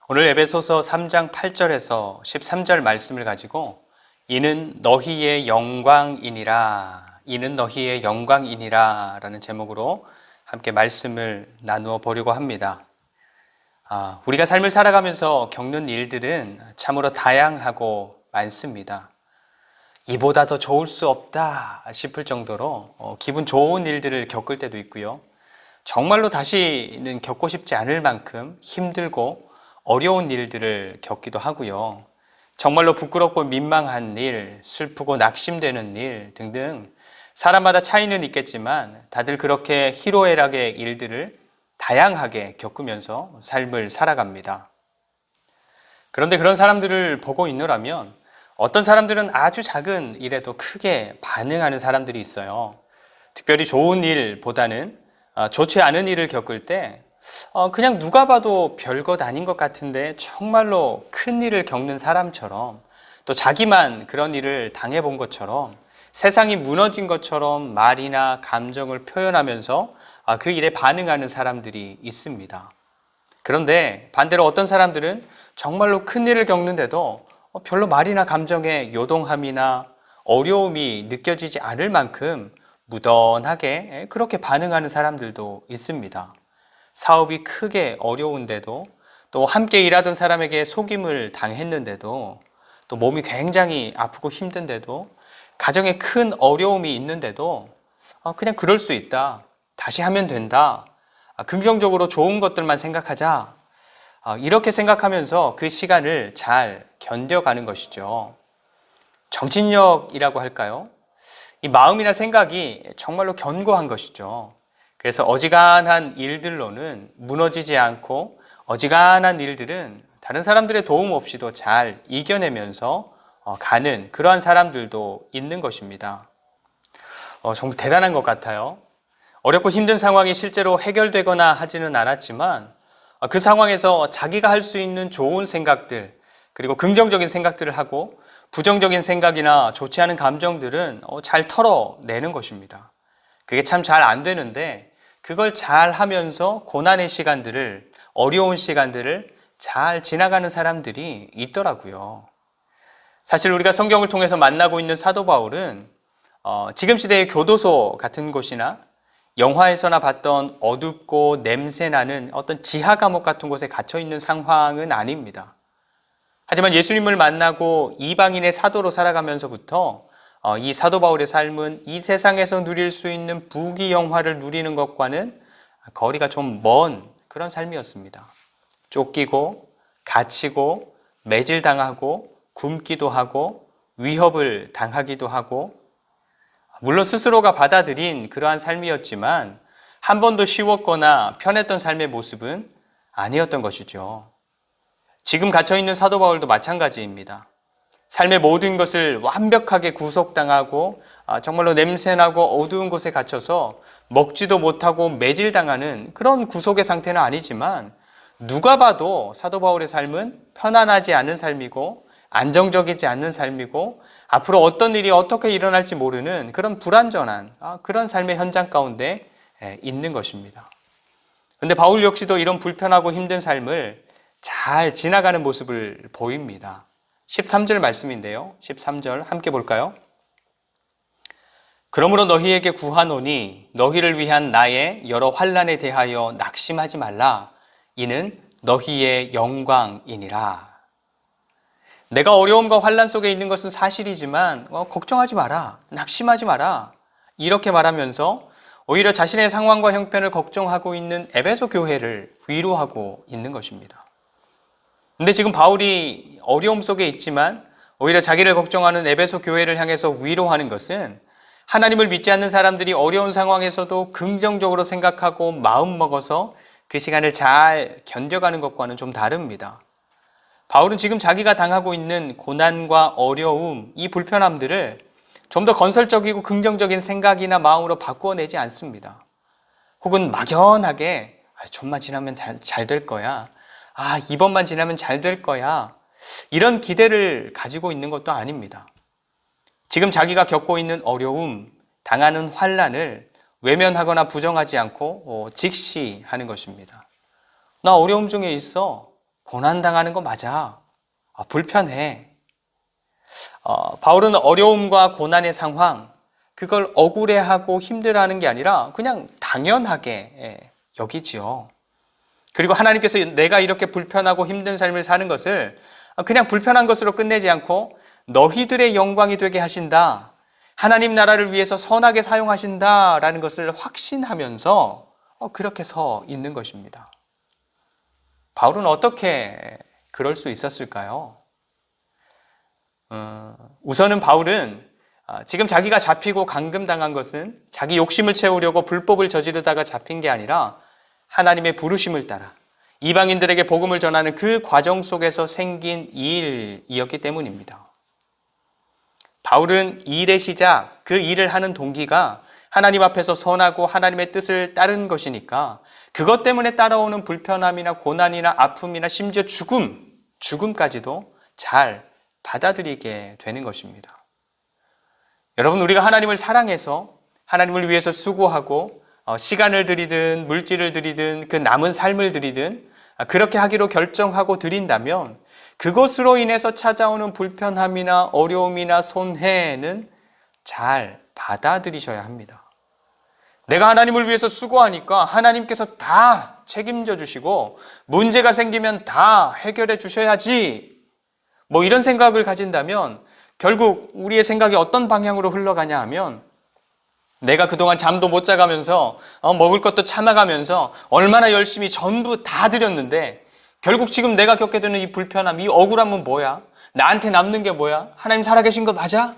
오늘 에베소서 3장 8절에서 13절 말씀을 가지고 이는 너희의 영광이니라, 이는 너희의 영광이니라 라는 제목으로 함께 말씀을 나누어 보려고 합니다. 우리가 삶을 살아가면서 겪는 일들은 참으로 다양하고 많습니다. 이보다 더 좋을 수 없다 싶을 정도로 기분 좋은 일들을 겪을 때도 있고요. 정말로 다시는 겪고 싶지 않을 만큼 힘들고 어려운 일들을 겪기도 하고요. 정말로 부끄럽고 민망한 일, 슬프고 낙심되는 일 등등 사람마다 차이는 있겠지만 다들 그렇게 희로애락의 일들을 다양하게 겪으면서 삶을 살아갑니다. 그런데 그런 사람들을 보고 있노라면 어떤 사람들은 아주 작은 일에도 크게 반응하는 사람들이 있어요. 특별히 좋은 일보다는 좋지 않은 일을 겪을 때 그냥 누가 봐도 별것 아닌 것 같은데 정말로 큰 일을 겪는 사람처럼, 또 자기만 그런 일을 당해본 것처럼, 세상이 무너진 것처럼 말이나 감정을 표현하면서 그 일에 반응하는 사람들이 있습니다. 그런데 반대로 어떤 사람들은 정말로 큰 일을 겪는데도 별로 말이나 감정에 요동함이나 어려움이 느껴지지 않을 만큼 무던하게 그렇게 반응하는 사람들도 있습니다. 사업이 크게 어려운데도, 또 함께 일하던 사람에게 속임을 당했는데도, 또 몸이 굉장히 아프고 힘든데도, 가정에 큰 어려움이 있는데도 그냥 그럴 수 있다, 다시 하면 된다, 긍정적으로 좋은 것들만 생각하자, 이렇게 생각하면서 그 시간을 잘 견뎌가는 것이죠. 정신력이라고 할까요? 이 마음이나 생각이 정말로 견고한 것이죠. 그래서 어지간한 일들로는 무너지지 않고, 어지간한 일들은 다른 사람들의 도움 없이도 잘 이겨내면서 가는 그러한 사람들도 있는 것입니다. 정말 대단한 것 같아요. 어렵고 힘든 상황이 실제로 해결되거나 하지는 않았지만 그 상황에서 자기가 할 수 있는 좋은 생각들, 그리고 긍정적인 생각들을 하고 부정적인 생각이나 좋지 않은 감정들은 잘 털어내는 것입니다. 그게 참 잘 안 되는데 그걸 잘 하면서 고난의 시간들을, 어려운 시간들을 잘 지나가는 사람들이 있더라고요. 사실 우리가 성경을 통해서 만나고 있는 사도 바울은 지금 시대의 교도소 같은 곳이나 영화에서나 봤던 어둡고 냄새나는 어떤 지하 감옥 같은 곳에 갇혀 있는 상황은 아닙니다. 하지만 예수님을 만나고 이방인의 사도로 살아가면서부터 이 사도 바울의 삶은 이 세상에서 누릴 수 있는 부귀영화를 누리는 것과는 거리가 좀 먼 그런 삶이었습니다. 쫓기고 갇히고 매질당하고 굶기도 하고 위협을 당하기도 하고, 물론 스스로가 받아들인 그러한 삶이었지만 한 번도 쉬웠거나 편했던 삶의 모습은 아니었던 것이죠. 지금 갇혀있는 사도 바울도 마찬가지입니다. 삶의 모든 것을 완벽하게 구속당하고 정말로 냄새나고 어두운 곳에 갇혀서 먹지도 못하고 매질당하는 그런 구속의 상태는 아니지만, 누가 봐도 사도 바울의 삶은 편안하지 않은 삶이고 안정적이지 않는 삶이고 앞으로 어떤 일이 어떻게 일어날지 모르는 그런 불안전한 그런 삶의 현장 가운데 있는 것입니다. 그런데 바울 역시도 이런 불편하고 힘든 삶을 잘 지나가는 모습을 보입니다. 13절 말씀인데요. 13절 함께 볼까요? 그러므로 너희에게 구하노니 너희를 위한 나의 여러 환난에 대하여 낙심하지 말라. 이는 너희의 영광이니라. 내가 어려움과 환난 속에 있는 것은 사실이지만 걱정하지 마라, 낙심하지 마라, 이렇게 말하면서 오히려 자신의 상황과 형편을 걱정하고 있는 에베소 교회를 위로하고 있는 것입니다. 근데 지금 바울이 어려움 속에 있지만 오히려 자기를 걱정하는 에베소 교회를 향해서 위로하는 것은 하나님을 믿지 않는 사람들이 어려운 상황에서도 긍정적으로 생각하고 마음먹어서 그 시간을 잘 견뎌가는 것과는 좀 다릅니다. 바울은 지금 자기가 당하고 있는 고난과 어려움, 이 불편함들을 좀 더 건설적이고 긍정적인 생각이나 마음으로 바꾸어내지 않습니다. 혹은 막연하게 좀만 지나면 잘 될 거야, 이번만 지나면 잘 될 거야, 이런 기대를 가지고 있는 것도 아닙니다. 지금 자기가 겪고 있는 어려움, 당하는 환난을 외면하거나 부정하지 않고 직시하는 것입니다. 나 어려움 중에 있어. 고난당하는 거 맞아. 불편해. 바울은 어려움과 고난의 상황, 그걸 억울해하고 힘들어하는 게 아니라 그냥 당연하게 여기지요. 그리고 하나님께서 내가 이렇게 불편하고 힘든 삶을 사는 것을 그냥 불편한 것으로 끝내지 않고 너희들의 영광이 되게 하신다. 하나님 나라를 위해서 선하게 사용하신다라는 것을 확신하면서 그렇게 서 있는 것입니다. 바울은 어떻게 그럴 수 있었을까요? 우선은 바울은 지금 자기가 잡히고 감금당한 것은 자기 욕심을 채우려고 불법을 저지르다가 잡힌 게 아니라 하나님의 부르심을 따라 이방인들에게 복음을 전하는 그 과정 속에서 생긴 일이었기 때문입니다. 바울은 일의 시작, 그 일을 하는 동기가 하나님 앞에서 선하고 하나님의 뜻을 따른 것이니까 그것 때문에 따라오는 불편함이나 고난이나 아픔이나 심지어 죽음까지도 잘 받아들이게 되는 것입니다. 여러분, 우리가 하나님을 사랑해서 하나님을 위해서 수고하고 시간을 들이든 물질을 들이든 그 남은 삶을 들이든 그렇게 하기로 결정하고 드린다면 그것으로 인해서 찾아오는 불편함이나 어려움이나 손해는 잘 받아들이셔야 합니다. 내가 하나님을 위해서 수고하니까 하나님께서 다 책임져 주시고 문제가 생기면 다 해결해 주셔야지, 이런 생각을 가진다면 결국 우리의 생각이 어떤 방향으로 흘러가냐 하면 내가 그동안 잠도 못 자가면서 먹을 것도 참아가면서 얼마나 열심히 전부 다 드렸는데 결국 지금 내가 겪게 되는 이 불편함, 이 억울함은 뭐야? 나한테 남는 게 뭐야? 하나님 살아계신 거 맞아?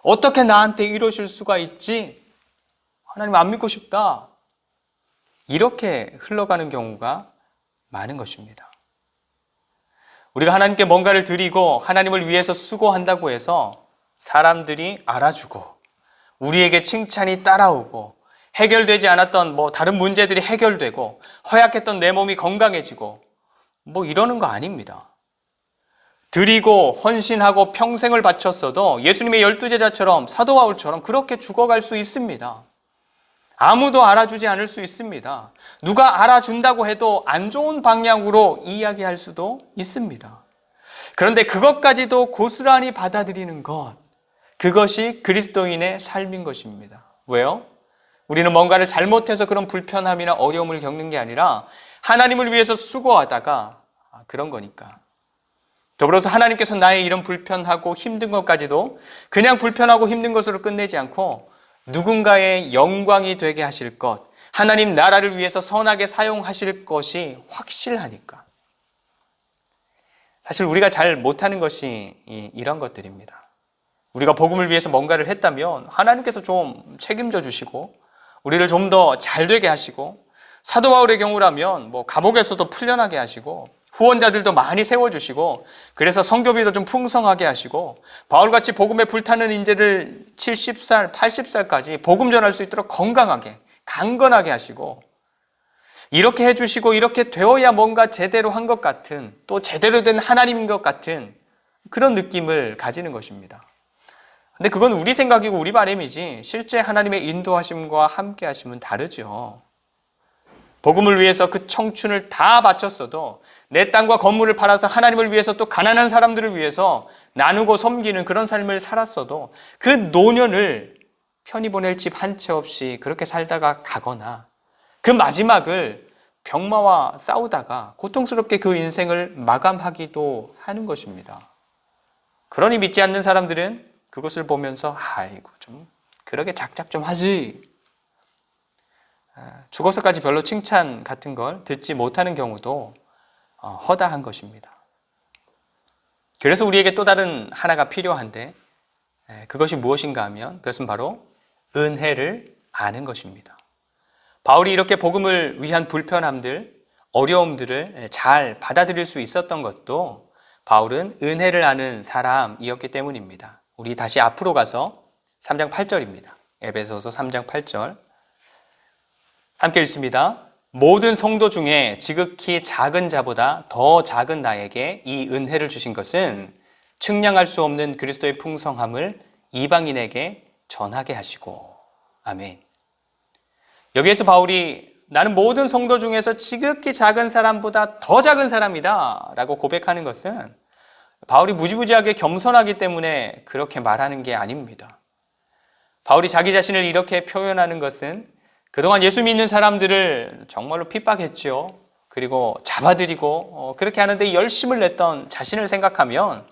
어떻게 나한테 이러실 수가 있지? 하나님 안 믿고 싶다. 이렇게 흘러가는 경우가 많은 것입니다. 우리가 하나님께 뭔가를 드리고 하나님을 위해서 수고한다고 해서 사람들이 알아주고 우리에게 칭찬이 따라오고 해결되지 않았던 다른 문제들이 해결되고 허약했던 내 몸이 건강해지고 이러는 거 아닙니다. 드리고 헌신하고 평생을 바쳤어도 예수님의 12제자처럼 사도 바울처럼 그렇게 죽어갈 수 있습니다. 아무도 알아주지 않을 수 있습니다. 누가 알아준다고 해도 안 좋은 방향으로 이야기할 수도 있습니다. 그런데 그것까지도 고스란히 받아들이는 것, 그것이 그리스도인의 삶인 것입니다. 왜요? 우리는 뭔가를 잘못해서 그런 불편함이나 어려움을 겪는 게 아니라 하나님을 위해서 수고하다가 그런 거니까. 더불어서 하나님께서 나의 이런 불편하고 힘든 것까지도 그냥 불편하고 힘든 것으로 끝내지 않고 누군가의 영광이 되게 하실 것, 하나님 나라를 위해서 선하게 사용하실 것이 확실하니까. 사실 우리가 잘 못하는 것이 이런 것들입니다. 우리가 복음을 위해서 뭔가를 했다면 하나님께서 좀 책임져 주시고 우리를 좀 더 잘 되게 하시고, 사도 바울의 경우라면 감옥에서도 풀려나게 하시고 후원자들도 많이 세워주시고 그래서 선교비도 좀 풍성하게 하시고 바울같이 복음에 불타는 인재를 70살, 80살까지 복음 전할 수 있도록 건강하게, 강건하게 하시고 이렇게 해주시고 이렇게 되어야 뭔가 제대로 한 것 같은, 또 제대로 된 하나님인 것 같은 그런 느낌을 가지는 것입니다. 근데 그건 우리 생각이고 우리 바람이지 실제 하나님의 인도하심과 함께 하심은 다르죠. 복음을 위해서 그 청춘을 다 바쳤어도 내 땅과 건물을 팔아서 하나님을 위해서 또 가난한 사람들을 위해서 나누고 섬기는 그런 삶을 살았어도 그 노년을 편히 보낼 집 한 채 없이 그렇게 살다가 가거나 그 마지막을 병마와 싸우다가 고통스럽게 그 인생을 마감하기도 하는 것입니다. 그러니 믿지 않는 사람들은 그것을 보면서 아이고 좀 그러게 작작 좀 하지, 죽어서까지 별로 칭찬 같은 걸 듣지 못하는 경우도 허다한 것입니다. 그래서 우리에게 또 다른 하나가 필요한데 그것이 무엇인가 하면 그것은 바로 은혜를 아는 것입니다. 바울이 이렇게 복음을 위한 불편함들, 어려움들을 잘 받아들일 수 있었던 것도 바울은 은혜를 아는 사람이었기 때문입니다. 우리 다시 앞으로 가서 3장 8절입니다. 에베소서 3장 8절 함께 읽습니다. 모든 성도 중에 지극히 작은 자보다 더 작은 나에게 이 은혜를 주신 것은 측량할 수 없는 그리스도의 풍성함을 이방인에게 전하게 하시고. 아멘. 여기에서 바울이 나는 모든 성도 중에서 지극히 작은 사람보다 더 작은 사람이다 라고 고백하는 것은 바울이 무지무지하게 겸손하기 때문에 그렇게 말하는 게 아닙니다. 바울이 자기 자신을 이렇게 표현하는 것은 그동안 예수 믿는 사람들을 정말로 핍박했죠. 그리고 잡아들이고 그렇게 하는데 열심을 냈던 자신을 생각하면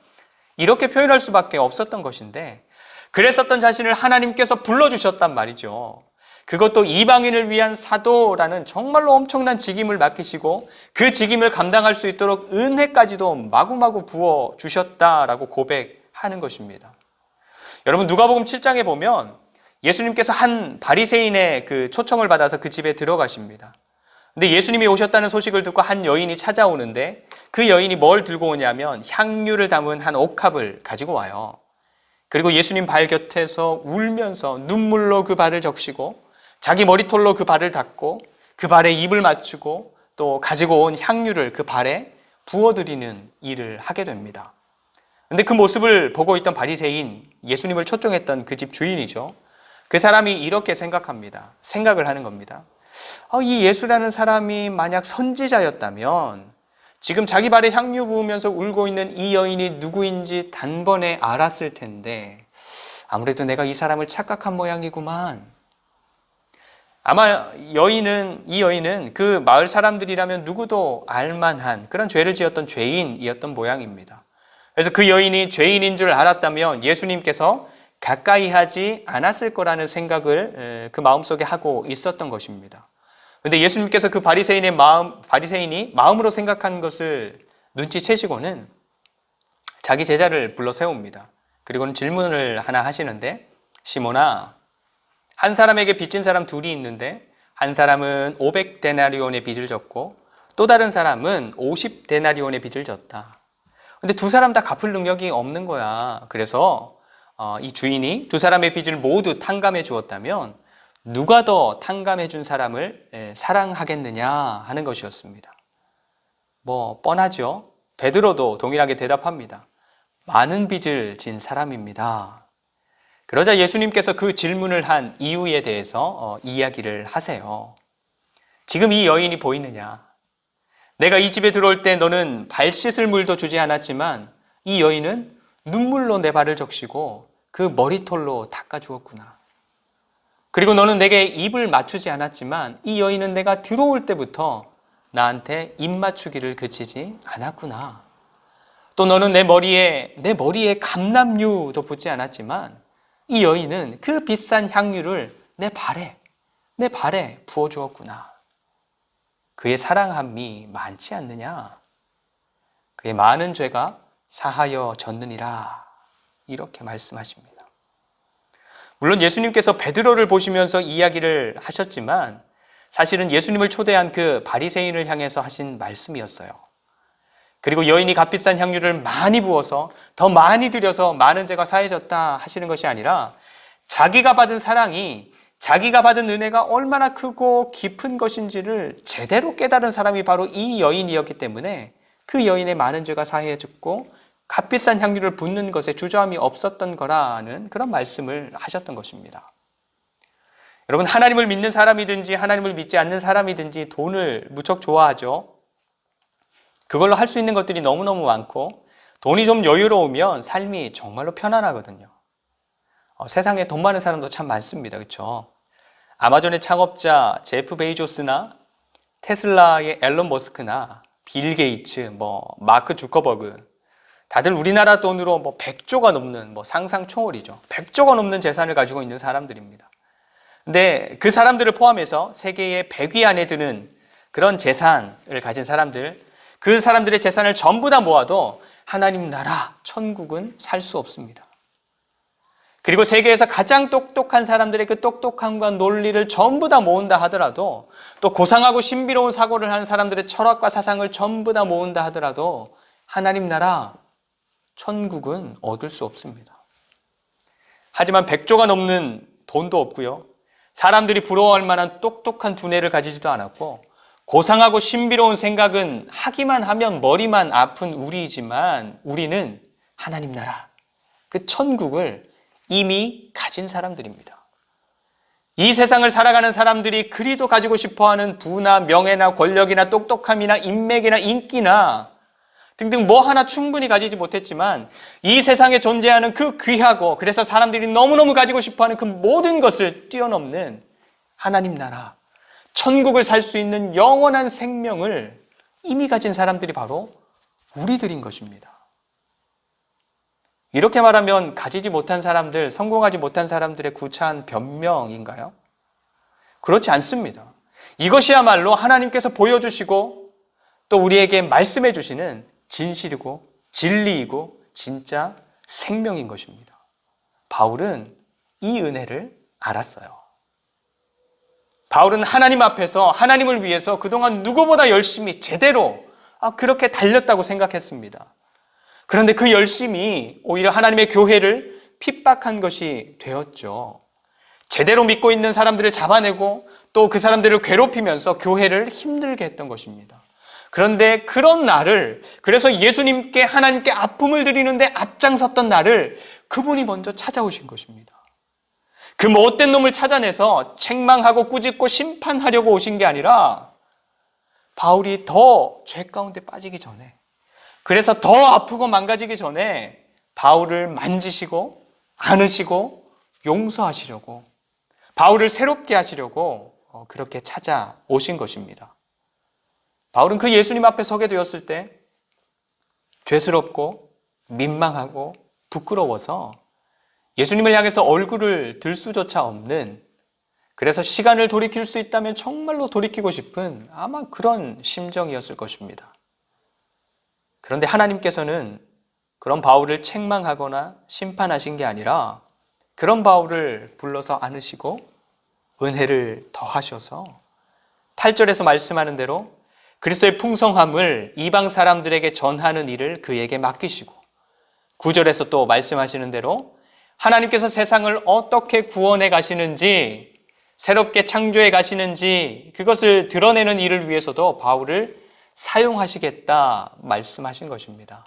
이렇게 표현할 수밖에 없었던 것인데, 그랬었던 자신을 하나님께서 불러주셨단 말이죠. 그것도 이방인을 위한 사도라는 정말로 엄청난 직임을 맡기시고 그 직임을 감당할 수 있도록 은혜까지도 마구마구 부어주셨다라고 고백하는 것입니다. 여러분, 누가복음 7장에 보면 예수님께서 한 바리새인의 그 초청을 받아서 그 집에 들어가십니다. 근데 예수님이 오셨다는 소식을 듣고 한 여인이 찾아오는데 그 여인이 뭘 들고 오냐면 향유를 담은 한 옥합을 가지고 와요. 그리고 예수님 발 곁에서 울면서 눈물로 그 발을 적시고 자기 머리털로 그 발을 닦고 그 발에 입을 맞추고 또 가지고 온 향유를 그 발에 부어드리는 일을 하게 됩니다. 근데 그 모습을 보고 있던 바리새인, 예수님을 초청했던 그 집 주인이죠. 그 사람이 이렇게 생각을 하는 겁니다. 이 예수라는 사람이 만약 선지자였다면 지금 자기 발에 향유 부으면서 울고 있는 이 여인이 누구인지 단번에 알았을 텐데 아무래도 내가 이 사람을 착각한 모양이구만. 아마 이 여인은 그 마을 사람들이라면 누구도 알만한 그런 죄를 지었던 죄인이었던 모양입니다. 그래서 그 여인이 죄인인 줄 알았다면 예수님께서 가까이 하지 않았을 거라는 생각을 그 마음속에 하고 있었던 것입니다. 그런데 예수님께서 그 바리새인이 마음으로 생각한 것을 눈치채시고는 자기 제자를 불러 세웁니다. 그리고는 질문을 하나 하시는데, 시몬아, 한 사람에게 빚진 사람 둘이 있는데 한 사람은 500데나리온의 빚을 졌고 또 다른 사람은 50데나리온의 빚을 졌다. 근데 두 사람 다 갚을 능력이 없는 거야. 그래서 이 주인이 두 사람의 빚을 모두 탕감해 주었다면 누가 더 탕감해 준 사람을 사랑하겠느냐 하는 것이었습니다. 뻔하죠. 베드로도 동일하게 대답합니다. 많은 빚을 진 사람입니다. 그러자 예수님께서 그 질문을 한 이유에 대해서 이야기를 하세요. 지금 이 여인이 보이느냐? 내가 이 집에 들어올 때 너는 발 씻을 물도 주지 않았지만 이 여인은 눈물로 내 발을 적시고 그 머리털로 닦아주었구나. 그리고 너는 내게 입을 맞추지 않았지만 이 여인은 내가 들어올 때부터 나한테 입 맞추기를 그치지 않았구나. 또 너는 내 머리에 감람유도 붓지 않았지만 이 여인은 그 비싼 향유를 내 발에 부어주었구나. 그의 사랑함이 많지 않느냐? 그의 많은 죄가 사하여졌느니라. 이렇게 말씀하십니다. 물론 예수님께서 베드로를 보시면서 이야기를 하셨지만 사실은 예수님을 초대한 그 바리새인을 향해서 하신 말씀이었어요. 그리고 여인이 값비싼 향유를 많이 부어서 더 많이 들여서 많은 죄가 사해졌다 하시는 것이 아니라 자기가 받은 사랑이, 자기가 받은 은혜가 얼마나 크고 깊은 것인지를 제대로 깨달은 사람이 바로 이 여인이었기 때문에 그 여인의 많은 죄가 사해졌고 값비싼 향유를 붓는 것에 주저함이 없었던 거라는 그런 말씀을 하셨던 것입니다. 여러분, 하나님을 믿는 사람이든지 하나님을 믿지 않는 사람이든지 돈을 무척 좋아하죠. 그걸로 할 수 있는 것들이 너무너무 많고 돈이 좀 여유로우면 삶이 정말로 편안하거든요. 세상에 돈 많은 사람도 참 많습니다. 그렇죠? 아마존의 창업자 제프 베이조스나 테슬라의 앨런 머스크나 빌 게이츠, 마크 주커버그, 다들 우리나라 돈으로 100조가 넘는 상상 초월이죠. 100조가 넘는 재산을 가지고 있는 사람들입니다. 근데 그 사람들을 포함해서 세계의 100위 안에 드는 그런 재산을 가진 사람들, 그 사람들의 재산을 전부 다 모아도 하나님 나라, 천국은 살 수 없습니다. 그리고 세계에서 가장 똑똑한 사람들의 그 똑똑함과 논리를 전부 다 모은다 하더라도, 또 고상하고 신비로운 사고를 하는 사람들의 철학과 사상을 전부 다 모은다 하더라도 하나님 나라, 천국은 얻을 수 없습니다. 하지만 100조가 넘는 돈도 없고요, 사람들이 부러워할 만한 똑똑한 두뇌를 가지지도 않았고, 고상하고 신비로운 생각은 하기만 하면 머리만 아픈 우리이지만 우리는 하나님 나라, 그 천국을 이미 가진 사람들입니다. 이 세상을 살아가는 사람들이 그리도 가지고 싶어하는 부나 명예나 권력이나 똑똑함이나 인맥이나 인기나 등등 뭐 하나 충분히 가지지 못했지만 이 세상에 존재하는 그 귀하고 그래서 사람들이 너무너무 가지고 싶어하는 그 모든 것을 뛰어넘는 하나님 나라, 천국을 살 수 있는 영원한 생명을 이미 가진 사람들이 바로 우리들인 것입니다. 이렇게 말하면 가지지 못한 사람들, 성공하지 못한 사람들의 구차한 변명인가요? 그렇지 않습니다. 이것이야말로 하나님께서 보여주시고 또 우리에게 말씀해 주시는 진실이고 진리이고 진짜 생명인 것입니다. 바울은 이 은혜를 알았어요. 바울은 하나님 앞에서 하나님을 위해서 그동안 누구보다 열심히 제대로 그렇게 달렸다고 생각했습니다. 그런데 그 열심이 오히려 하나님의 교회를 핍박한 것이 되었죠. 제대로 믿고 있는 사람들을 잡아내고 또 그 사람들을 괴롭히면서 교회를 힘들게 했던 것입니다. 그런데 그런 나를, 그래서 예수님께 하나님께 아픔을 드리는데 앞장섰던 나를 그분이 먼저 찾아오신 것입니다. 그 못된 놈을 찾아내서 책망하고 꾸짖고 심판하려고 오신 게 아니라 바울이 더 죄 가운데 빠지기 전에, 그래서 더 아프고 망가지기 전에 바울을 만지시고 안으시고 용서하시려고, 바울을 새롭게 하시려고 그렇게 찾아오신 것입니다. 바울은 그 예수님 앞에 서게 되었을 때 죄스럽고 민망하고 부끄러워서 예수님을 향해서 얼굴을 들 수조차 없는, 그래서 시간을 돌이킬 수 있다면 정말로 돌이키고 싶은 아마 그런 심정이었을 것입니다. 그런데 하나님께서는 그런 바울을 책망하거나 심판하신 게 아니라 그런 바울을 불러서 안으시고 은혜를 더하셔서 8절에서 말씀하는 대로 그리스도의 풍성함을 이방 사람들에게 전하는 일을 그에게 맡기시고 9절에서 또 말씀하시는 대로 하나님께서 세상을 어떻게 구원해 가시는지, 새롭게 창조해 가시는지 그것을 드러내는 일을 위해서도 바울을 사용하시겠다 말씀하신 것입니다.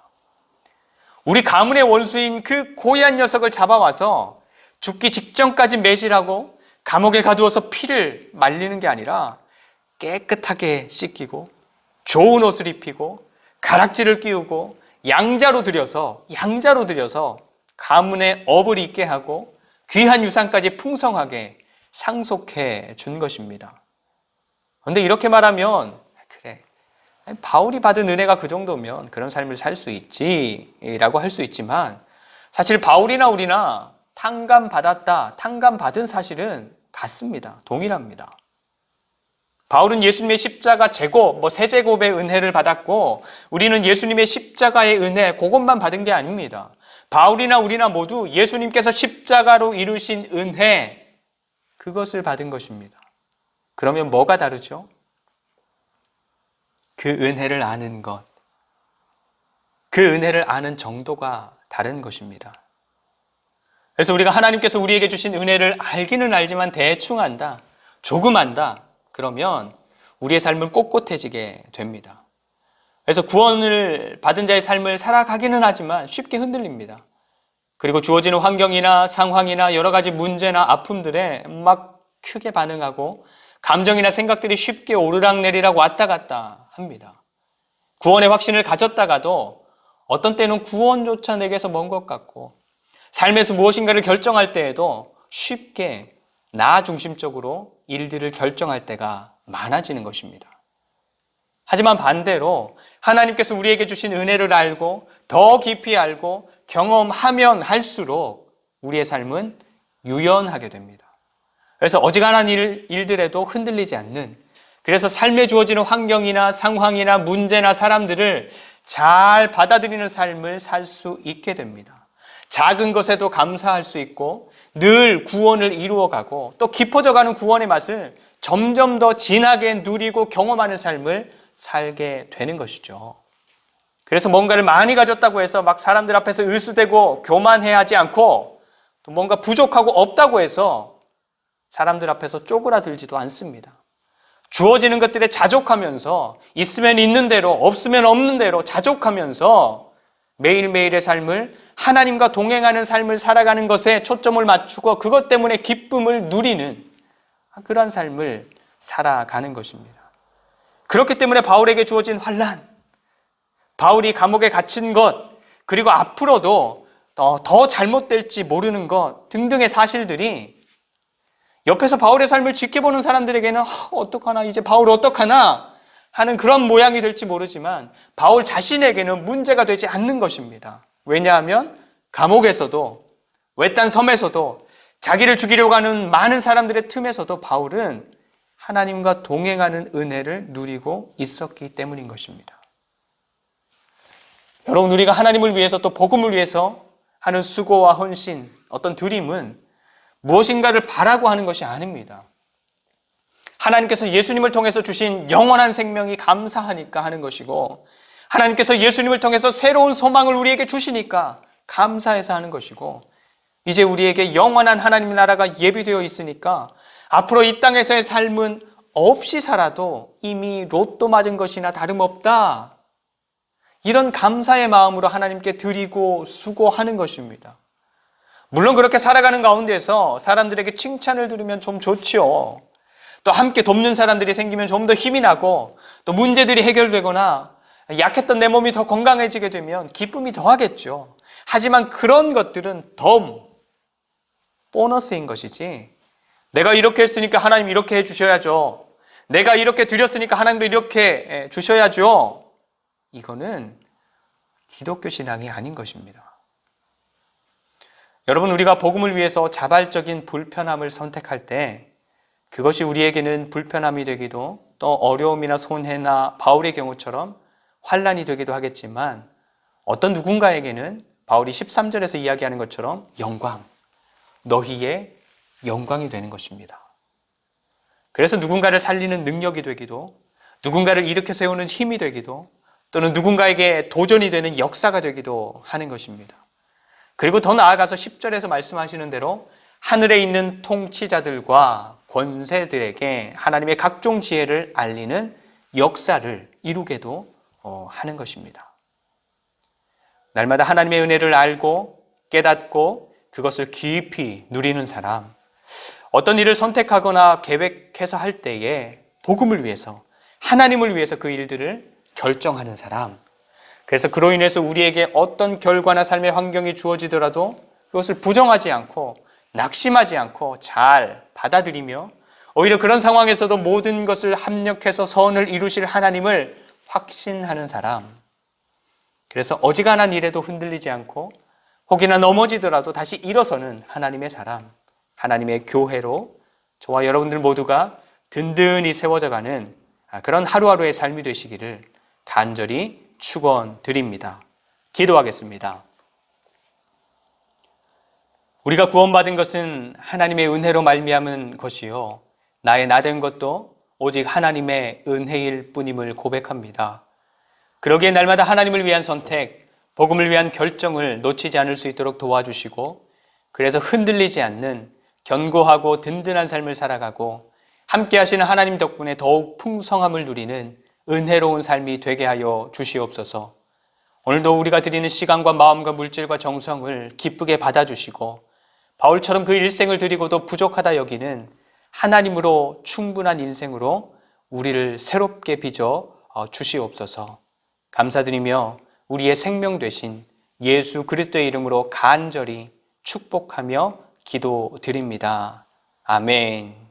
우리 가문의 원수인 그 고얀 녀석을 잡아와서 죽기 직전까지 매질하고 감옥에 가두어서 피를 말리는 게 아니라 깨끗하게 씻기고 좋은 옷을 입히고 가락지를 끼우고 양자로 들여서 가문의 업을 잊게 하고 귀한 유산까지 풍성하게 상속해 준 것입니다. 그런데 이렇게 말하면 그래, 바울이 받은 은혜가 그 정도면 그런 삶을 살 수 있지라고 할 수 있지만 사실 바울이나 우리나 탕감받았다, 탕감받은 사실은 같습니다. 동일합니다. 바울은 예수님의 십자가 제곱, 세제곱의 은혜를 받았고 우리는 예수님의 십자가의 은혜, 그것만 받은 게 아닙니다. 바울이나 우리나 모두 예수님께서 십자가로 이루신 은혜, 그것을 받은 것입니다. 그러면 뭐가 다르죠? 그 은혜를 아는 것, 그 은혜를 아는 정도가 다른 것입니다. 그래서 우리가 하나님께서 우리에게 주신 은혜를 알기는 알지만 대충 안다, 조금 안다, 그러면 우리의 삶은 꼿꼿해지게 됩니다. 그래서 구원을 받은 자의 삶을 살아가기는 하지만 쉽게 흔들립니다. 그리고 주어지는 환경이나 상황이나 여러 가지 문제나 아픔들에 막 크게 반응하고 감정이나 생각들이 쉽게 오르락내리락 왔다 갔다 합니다. 구원의 확신을 가졌다가도 어떤 때는 구원조차 내게서 먼 것 같고 삶에서 무엇인가를 결정할 때에도 쉽게 나 중심적으로 일들을 결정할 때가 많아지는 것입니다. 하지만 반대로 하나님께서 우리에게 주신 은혜를 알고 더 깊이 알고 경험하면 할수록 우리의 삶은 유연하게 됩니다. 그래서 어지간한 일들에도 흔들리지 않는, 그래서 삶에 주어지는 환경이나 상황이나 문제나 사람들을 잘 받아들이는 삶을 살 수 있게 됩니다. 작은 것에도 감사할 수 있고 늘 구원을 이루어가고 또 깊어져가는 구원의 맛을 점점 더 진하게 누리고 경험하는 삶을 살게 되는 것이죠. 그래서 뭔가를 많이 가졌다고 해서 막 사람들 앞에서 을수대고 교만해하지 않고 또 뭔가 부족하고 없다고 해서 사람들 앞에서 쪼그라들지도 않습니다. 주어지는 것들에 자족하면서 있으면 있는 대로 없으면 없는 대로 자족하면서 매일매일의 삶을 하나님과 동행하는 삶을 살아가는 것에 초점을 맞추고 그것 때문에 기쁨을 누리는 그러한 삶을 살아가는 것입니다. 그렇기 때문에 바울에게 주어진 환난, 바울이 감옥에 갇힌 것, 그리고 앞으로도 더 잘못될지 모르는 것 등등의 사실들이 옆에서 바울의 삶을 지켜보는 사람들에게는 어떡하나, 이제 바울 어떡하나 하는 그런 모양이 될지 모르지만 바울 자신에게는 문제가 되지 않는 것입니다. 왜냐하면 감옥에서도, 외딴 섬에서도, 자기를 죽이려고 하는 많은 사람들의 틈에서도 바울은 하나님과 동행하는 은혜를 누리고 있었기 때문인 것입니다. 여러분, 우리가 하나님을 위해서 또 복음을 위해서 하는 수고와 헌신, 어떤 드림은 무엇인가를 바라고 하는 것이 아닙니다. 하나님께서 예수님을 통해서 주신 영원한 생명이 감사하니까 하는 것이고, 하나님께서 예수님을 통해서 새로운 소망을 우리에게 주시니까 감사해서 하는 것이고, 이제 우리에게 영원한 하나님 나라가 예비되어 있으니까 앞으로 이 땅에서의 삶은 없이 살아도 이미 로또 맞은 것이나 다름없다, 이런 감사의 마음으로 하나님께 드리고 수고하는 것입니다. 물론 그렇게 살아가는 가운데서 사람들에게 칭찬을 들으면 좀 좋지요. 또 함께 돕는 사람들이 생기면 좀 더 힘이 나고, 또 문제들이 해결되거나 약했던 내 몸이 더 건강해지게 되면 기쁨이 더하겠죠. 하지만 그런 것들은 더 보너스인 것이지, 내가 이렇게 했으니까 하나님 이렇게 해주셔야죠, 내가 이렇게 드렸으니까 하나님도 이렇게 주셔야죠, 이거는 기독교 신앙이 아닌 것입니다. 여러분, 우리가 복음을 위해서 자발적인 불편함을 선택할 때 그것이 우리에게는 불편함이 되기도, 또 어려움이나 손해나 바울의 경우처럼 환난이 되기도 하겠지만, 어떤 누군가에게는 바울이 13절에서 이야기하는 것처럼 영광, 너희의 영광이 되는 것입니다. 그래서 누군가를 살리는 능력이 되기도, 누군가를 일으켜 세우는 힘이 되기도, 또는 누군가에게 도전이 되는 역사가 되기도 하는 것입니다. 그리고 더 나아가서 10절에서 말씀하시는 대로 하늘에 있는 통치자들과 권세들에게 하나님의 각종 지혜를 알리는 역사를 이루게도 하는 것입니다. 날마다 하나님의 은혜를 알고 깨닫고 그것을 깊이 누리는 사람, 어떤 일을 선택하거나 계획해서 할 때에 복음을 위해서, 하나님을 위해서 그 일들을 결정하는 사람, 그래서 그로 인해서 우리에게 어떤 결과나 삶의 환경이 주어지더라도 그것을 부정하지 않고 낙심하지 않고 잘 받아들이며, 오히려 그런 상황에서도 모든 것을 합력해서 선을 이루실 하나님을 확신하는 사람, 그래서 어지간한 일에도 흔들리지 않고 혹이나 넘어지더라도 다시 일어서는 하나님의 사람, 하나님의 교회로 저와 여러분들 모두가 든든히 세워져가는 그런 하루하루의 삶이 되시기를 간절히 축원드립니다. 기도하겠습니다. 우리가 구원받은 것은 하나님의 은혜로 말미암은 것이요, 나의 나된 것도 오직 하나님의 은혜일 뿐임을 고백합니다. 그러기에 날마다 하나님을 위한 선택, 복음을 위한 결정을 놓치지 않을 수 있도록 도와주시고, 그래서 흔들리지 않는 견고하고 든든한 삶을 살아가고 함께 하시는 하나님 덕분에 더욱 풍성함을 누리는 은혜로운 삶이 되게 하여 주시옵소서. 오늘도 우리가 드리는 시간과 마음과 물질과 정성을 기쁘게 받아주시고, 바울처럼 그 일생을 드리고도 부족하다 여기는 하나님으로 충분한 인생으로 우리를 새롭게 빚어 주시옵소서. 감사드리며 우리의 생명 되신 예수 그리스도의 이름으로 간절히 축복하며 기도드립니다. 아멘.